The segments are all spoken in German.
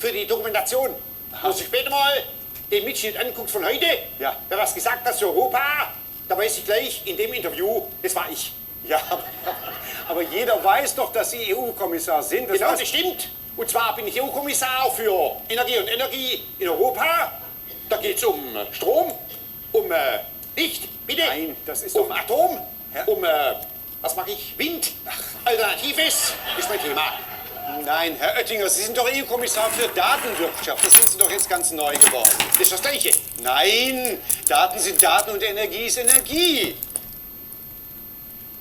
für die Dokumentation. Wenn sich später mal den Mitschnitt anguckt von heute, ja. wer was gesagt hat zu Europa, da weiß ich gleich, in dem Interview, das war ich. Ja, aber jeder weiß doch, dass Sie EU-Kommissar sind. Genau, das stimmt. Und zwar bin ich EU-Kommissar für Energie und Energie in Europa. Da geht es um Strom, um Licht, bitte. Nein, das ist um doch... Atom, Ja. um, was mache ich? Wind. Alternatives ist mein Thema. Nein, Herr Oettinger, Sie sind doch EU-Kommissar für Datenwirtschaft. Das sind Sie doch jetzt ganz neu geworden. Das ist das Gleiche. Nein, Daten sind Daten und Energie ist Energie.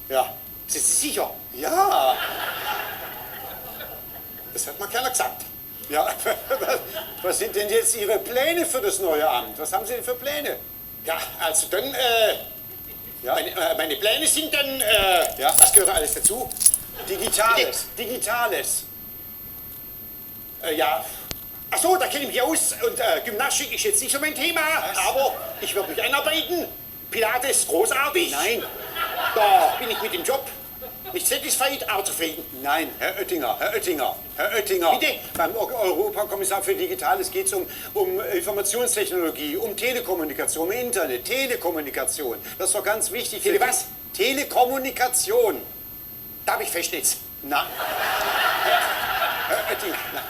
Ja. Sind Sie sicher? Ja. Das hat mir keiner gesagt. Ja, was sind denn jetzt Ihre Pläne für das neue Amt? Was haben Sie denn für Pläne? Ja, also dann, Ja? meine Pläne sind dann, Ja? was gehört da alles dazu? Digitales. Digitales. Ja. Ach so, da kenne ich mich aus. Und Gymnastik ist jetzt nicht so mein Thema, Was? aber ich werde mich einarbeiten. Pilates, großartig. Nein. Da bin ich mit dem Job nicht satisfied, aber zufrieden. Nein, Herr Oettinger, Herr Oettinger, Herr Oettinger. Bitte? Beim Europakommissar für Digitales geht es um Informationstechnologie, um Telekommunikation, um Internet, Telekommunikation. Das ist doch ganz wichtig. Tele was? Telekommunikation. Da habe ich Festnetz. Na. Herr Oettinger. Na.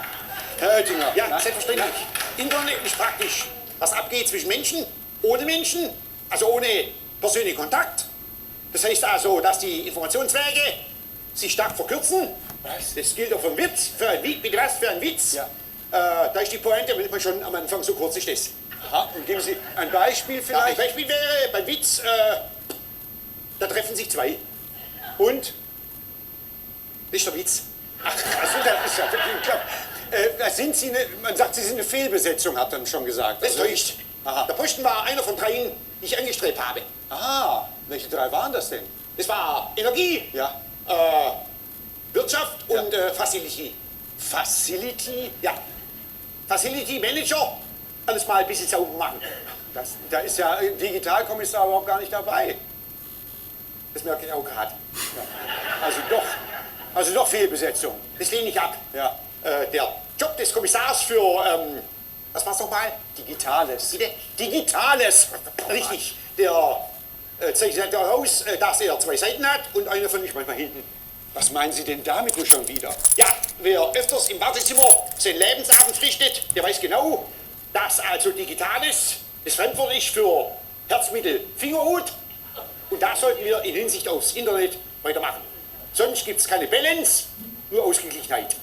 Herr Oettinger. Ja, na. selbstverständlich. Internet ist praktisch. Was abgeht zwischen Menschen, ohne Menschen, also ohne persönlichen Kontakt. Das heißt also, dass die Informationswege sich stark verkürzen. Was? Das gilt auch für einen Witz. Für einen Witz, bitte was? Für einen Witz. Ja. Da ist die Pointe, wenn man schon am Anfang so kurz ist das. Aha, und geben Sie ein Beispiel Ja, ein vielleicht? Beispiel wäre, beim Witz, da treffen sich zwei. Und? Das ist der Witz. Ach, also das ist ja wirklich klar. Sind Sie man sagt, Sie sind eine Fehlbesetzung, hat er schon gesagt. Das täuscht. Aha. Der Posten war einer von dreien, die ich angestrebt habe. Ah, welche drei waren das denn? Das war Energie, Ja. Wirtschaft Ja. und Facility. Facility? Ja. Facility Manager, alles mal ein bisschen sauber machen. Da ist ja Digitalkommissar überhaupt gar nicht dabei. Das merke ich auch gerade. Also doch Fehlbesetzung. Das lehne ich ab. Ja. Der Job des Kommissars für, was war's nochmal? Digitales. Bitte? Digitales. Richtig. Der zeichnet daraus, dass er zwei Seiten hat und eine von ich manchmal hinten. Was meinen Sie denn damit nur schon wieder? Ja, wer öfters im Wartezimmer seinen Lebensabend frichtet, der weiß genau, dass also Digitales das Fremdwort ist für Herzmittel Fingerhut. Und da sollten wir in Hinsicht aufs Internet weitermachen. Sonst gibt es keine Balance, nur Ausgeglichenheit.